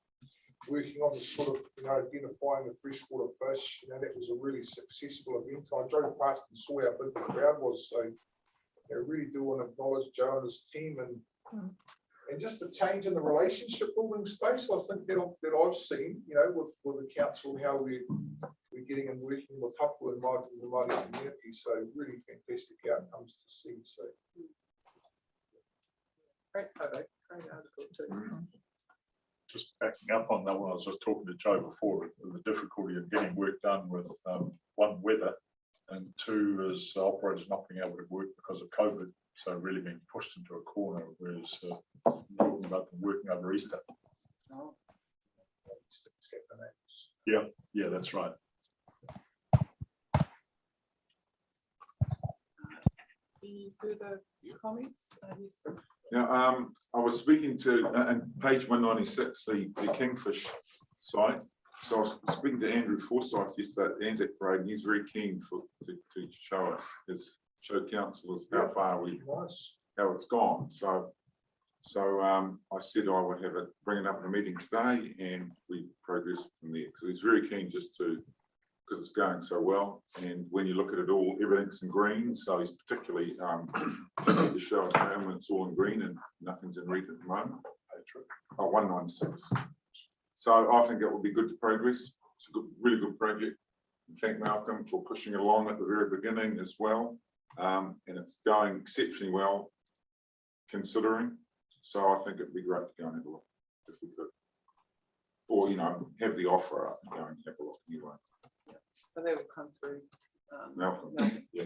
Speaker 5: working on the sort of, you know, identifying the freshwater fish, you know, that was a really successful event. I drove past and saw how big the crowd was, so I really do want to acknowledge Joe and his team and just the change in the relationship building space. I think that I've seen, you know, with the council, how we're getting and working with Hapua and the Māori community. So really fantastic outcomes to see. So
Speaker 1: Great photo, great article too.
Speaker 8: Just backing up on that one, I was just talking to Joe before, the difficulty of getting work done with one, weather, and two is operators not being able to work because of COVID. So really being pushed into a corner, whereas talking about them working over Easter.
Speaker 1: Oh.
Speaker 8: Yeah, that's right.
Speaker 1: Any further comments? Yes,
Speaker 6: Now, I was speaking to, and page 196, the Kingfish site. So I was speaking to Andrew Forsyth yesterday at the Anzac Parade, and he's very keen to show us, show councillors how far how it's gone. So I said I would bring it up in a meeting today, and we progress from there, because he's very keen because it's going so well. And when you look at it all, everything's in green. So he's particularly to show us around when it's all in green and nothing's in red at the moment. Oh, 196. So I think it will be good to progress. It's a really good project. And thank Malcolm for pushing it along at the very beginning as well. And it's going exceptionally well, considering. So I think it'd be great to go and have a look if we could, or, you know, have the offer up and go and have a look anyway.
Speaker 1: So they will come through.
Speaker 6: Malcolm. Yeah.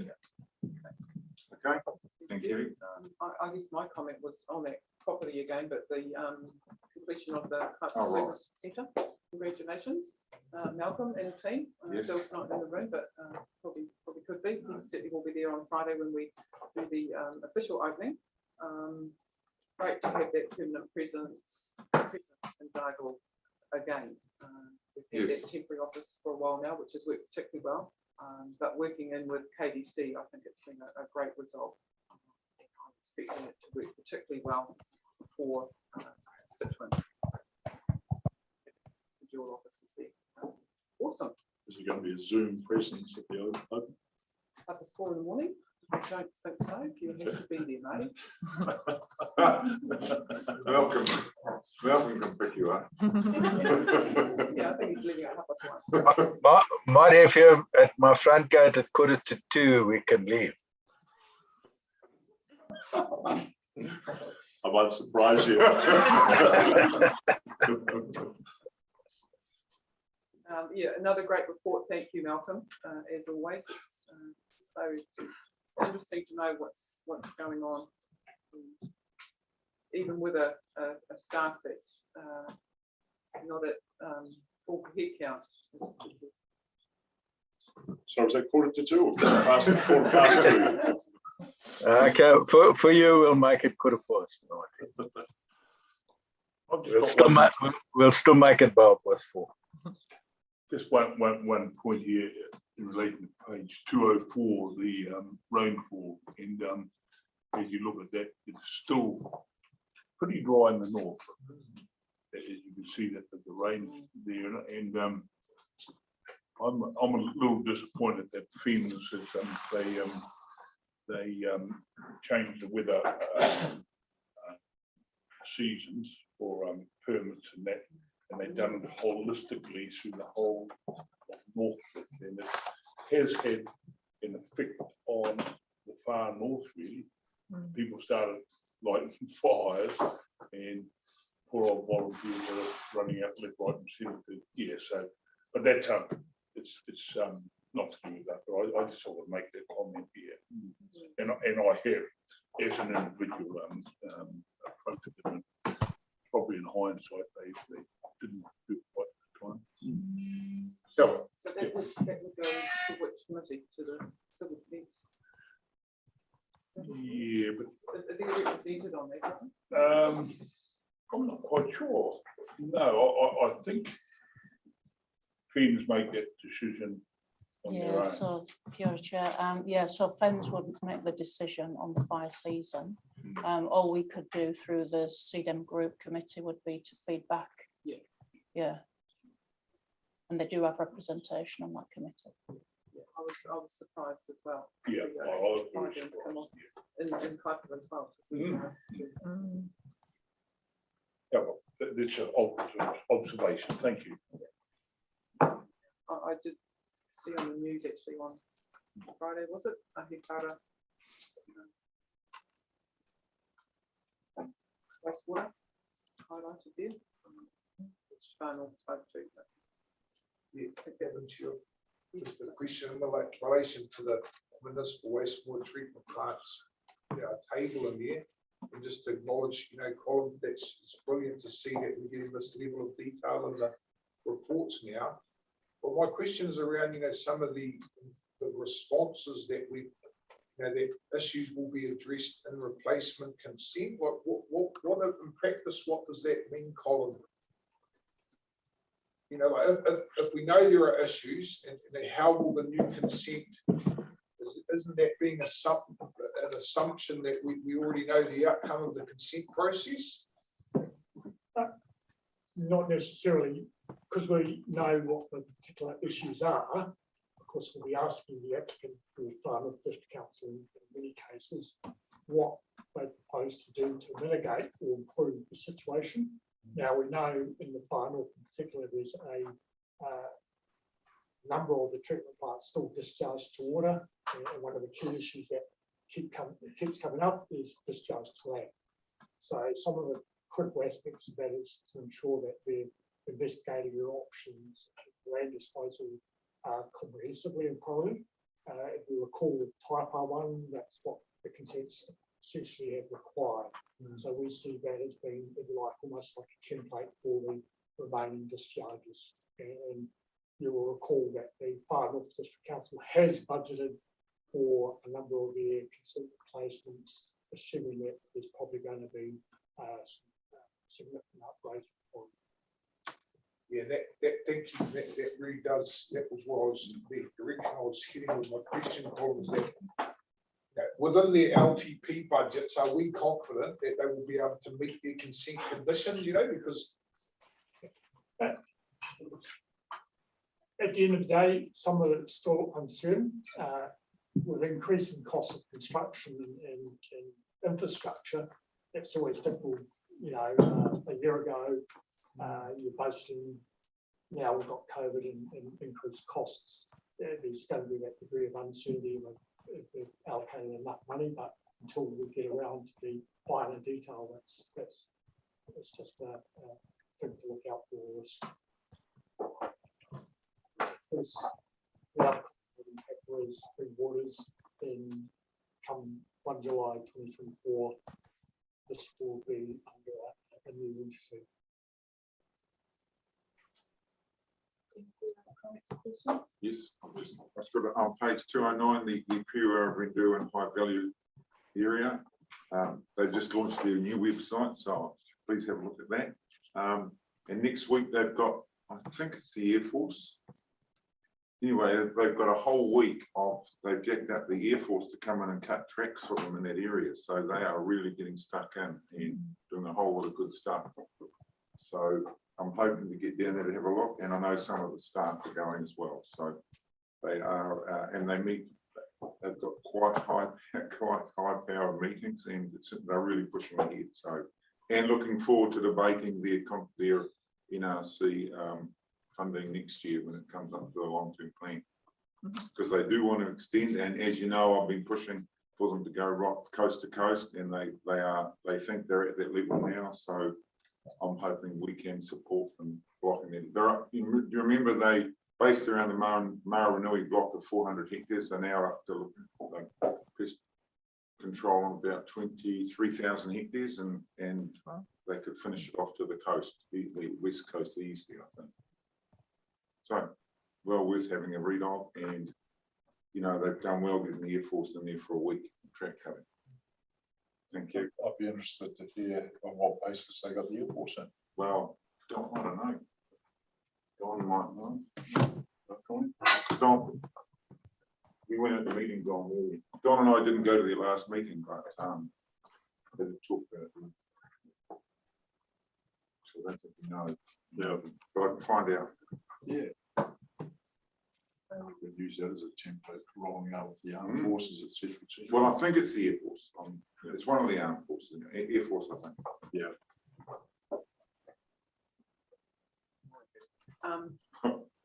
Speaker 6: Okay. Thank you.
Speaker 1: I guess my comment was on that property again, but the completion of the
Speaker 6: Oh, right.
Speaker 1: service centre. Congratulations, Malcolm and team.
Speaker 6: Yes.
Speaker 1: Bill's not in the room, but probably could be. He certainly will be there on Friday when we do the official opening. Great to have that permanent presence in Dargle again. We've had
Speaker 6: Yes.
Speaker 1: that temporary office for a while now, which has worked particularly well. But working in with KDC, I think it's been a great result. I'm expecting it to work particularly well for constituents. The dual offices there. Awesome.
Speaker 8: Is it going to be a Zoom presence at the open?
Speaker 1: Up at 4 in the morning? I don't think so. You have to be there, mate.
Speaker 6: Malcolm can pick you up.
Speaker 1: Yeah, I think he's leaving at 1:30.
Speaker 2: Marty, if you're at my front gate at 1:45, we can leave.
Speaker 8: I might surprise you.
Speaker 1: Yeah, another great report. Thank you, Malcolm. As always, it's so interesting to know what's going on, even with a staff that's not at full head count.
Speaker 8: So is that 1:45 or 2:15?
Speaker 2: Okay, for you, we'll make it 1:15. We'll still make it about 4.
Speaker 13: Just one point here in relation to page 204, the rainfall, and as you look at that, it's still pretty dry in the north. As you can see that the rain there, and I'm a little disappointed that FEMA says they changed the weather seasons for permits and that, and they've done it holistically through the whole of Northwood, and it has had an effect on the far north, really. People started lighting fires, and poor old volunteers are running out left, right, and centre. Yeah, so, but that's it's not to do with that, but I just sort of make that comment here, and I have, as an individual, approached it, and probably in hindsight they didn't do it right at the time.
Speaker 1: So that would go to which committee? To the civil defence?
Speaker 13: Yeah, but
Speaker 1: They're represented on that.
Speaker 13: I'm not quite sure. No, I think Fiends make that decision on their
Speaker 11: Yeah,
Speaker 13: own.
Speaker 11: so, Kia ora, Chair, yeah, so Fens would make the decision on the fire season. All we could do through the CDM group committee would be to feedback.
Speaker 1: Yeah.
Speaker 11: Yeah. And they do have representation on that committee.
Speaker 1: Yeah, I was surprised as well. to
Speaker 13: Yeah,
Speaker 1: see
Speaker 13: I
Speaker 1: those
Speaker 13: was
Speaker 1: findings come up in Kuiper as well.
Speaker 13: Yeah, well, that's an observation. Thank you.
Speaker 1: I did see on the news actually on Friday, was it? Ahikara. Wastewater highlighted there. Which Fana spoke to. but
Speaker 5: Yeah, that was your, just a question in relation to the municipal wastewater treatment plants, table in there. And just to acknowledge, Colin, it's brilliant to see that we're getting this level of detail in the reports now. But my question is around, some of the responses that we, that issues will be addressed in replacement consent. What in practice, what does that mean, Colin? If we know there are issues, and how will the new consent, isn't that being an assumption that we already know the outcome of the consent process?
Speaker 14: Not necessarily, because we know what the particular issues are. Of course, we'll be asking the applicant for Far North District Council in many cases what they propose to do to mitigate or improve the situation. Now, we know in the Far North in particular, there's a number of the treatment plants still discharged to water, and one of the key issues that keeps coming up is discharge to land. So some of the critical aspects of that is to ensure that they're investigating their options for land disposal comprehensively and thoroughly. If you recall with Taipa 1, that's what the consents essentially have required. So we see that as being, if you like, almost like a template for the remaining discharges. And you will recall that the Far North District Council has budgeted for a number of their consent replacements, assuming that there's probably going to be significant upgrades.
Speaker 5: Yeah, thank you. That really does. That was what the direction I was heading with my question, Colin, was that within their LTP budgets, are we confident that they will be able to meet their consent conditions? Because
Speaker 14: at the end of the day, some of it's still uncertain. With increasing costs of construction and infrastructure, it's always difficult. A year ago, you're budgeting. Now we've got COVID and increased costs. There's going to be that degree of uncertainty if they've allocated enough money, but until we get around to the finer detail, it's just a thing to look out for. Was Spring Waters in come 1 July 2024. This will be under a new entity.
Speaker 6: Yes, I've got it on page 209, the Pura, Rendu and High Value area. They've just launched their new website, so please have a look at that. And next week they've got, I think it's the Air Force. Anyway, they've got a whole week they've jacked up the Air Force to come in and cut tracks for them in that area. So they are really getting stuck in and doing a whole lot of good stuff. So I'm hoping to get down there to have a look. And I know some of the staff are going as well. So they are, and they've got quite high powered meetings, and they're really pushing ahead. So, and looking forward to debating their NRC funding next year when it comes up to the long-term plan, because they do want to extend. And as you know, I've been pushing for them to go right coast to coast, and they think they're at that level now. So I'm hoping we can support them blocking them. You remember they based around the Maranui block of 400 hectares. They're now up to pest control on about 23,000 hectares, and they could finish it off to the coast, the west coast, the east, I think. So well worth having a read of, and they've done well getting the Air Force in there for a week track cutting. Thank you.
Speaker 8: I'd be interested to hear on what basis they got the Air Force in.
Speaker 6: Well, I don't know. Don might know. Don. We went at the meeting, Don, really. Don and I didn't go to the last meeting, but they did talk about it. So that's what we know. Yeah, but I can find out.
Speaker 8: Yeah. We'd use that as a template rolling out with the armed forces, et cetera, et cetera.
Speaker 6: Well, I think it's the Air Force. It's one of the armed forces, Air Force, I think.
Speaker 8: Yeah.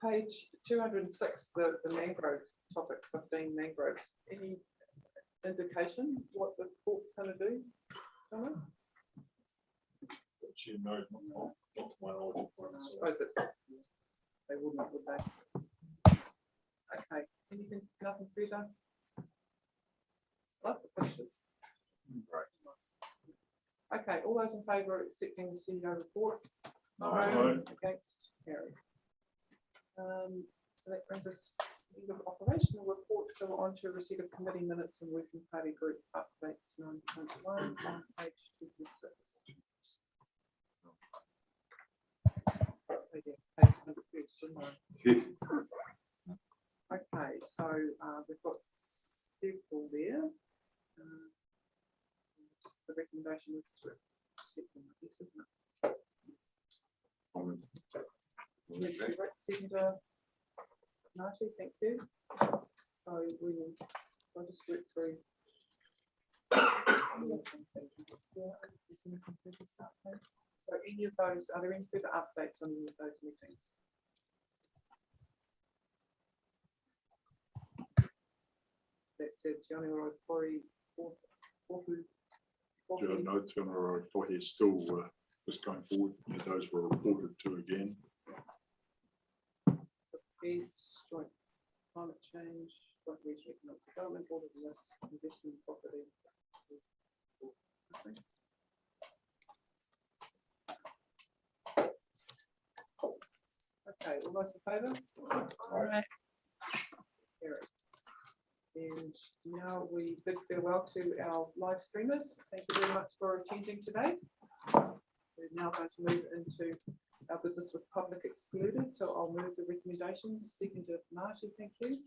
Speaker 1: Page 206, the mangrove topic, 15 mangroves. Any indication what the court's going to do? Donna?
Speaker 7: Which you know, not to my knowledge.
Speaker 1: I suppose it, they wouldn't, would they? Okay, anything, nothing further? Love the pictures. Okay, all those in favour of accepting the CEO report?
Speaker 6: No.
Speaker 1: Against, carried. So that brings us to the operational report. So on to receipt of committee minutes and working party group updates 9.1 on page 26. Okay, so we've got several there. Just the recommendation is to accept them, I guess, isn't it? Seconder Marty, thank you. So we will, I'll just work through. So any of those, are there any further updates on any of those meetings? That said, Tiana Orotori,
Speaker 8: No, Tiana is still just going forward. Those were reported to again.
Speaker 1: It's joint climate change, joint regional economic development, all of this investment property. Okay, all those in favour?
Speaker 10: Right.
Speaker 1: And now we bid farewell to our live streamers. Thank you very much for attending today. We're now going to move into our business with public excluded. So I'll move the recommendations. Seconded Marty, thank you.